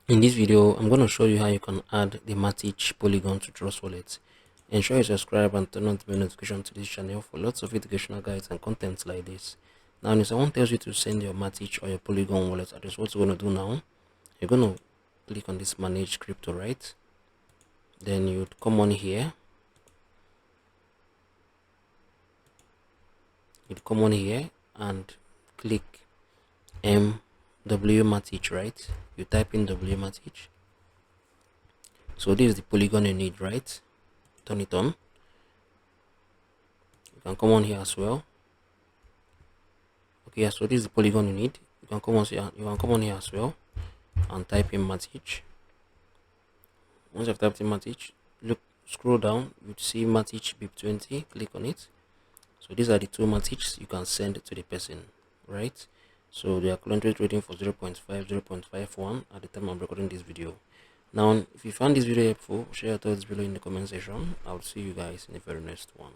In this video, I'm going to show you how you can add the Matic Polygon to Trust Wallet. Ensure you subscribe and turn on the bell notification to this channel for lots of educational guides and content like this. Now, if someone tells you to send your Matic or your Polygon wallet address, what you're going to do now, you're going to click on this Manage Crypto, right? Then you'd come on here. You'd come on here and click W Matic, right? You type in W Matic. So this is the polygon you need, right? Turn it on. You can come on here as well. Okay, so this is the polygon you need. You can come on here. You can come on here as well and type in Matic. Once you've typed in Matic, look, scroll down. You'd see Matic BIP20. Click on it. So these are the two Matics you can send to the person, right? So they are currently trading for 0.5, 0.51 at the time I'm recording this video. Now, if you found this video helpful, share your thoughts below in the comment section. I'll see you guys in the very next one.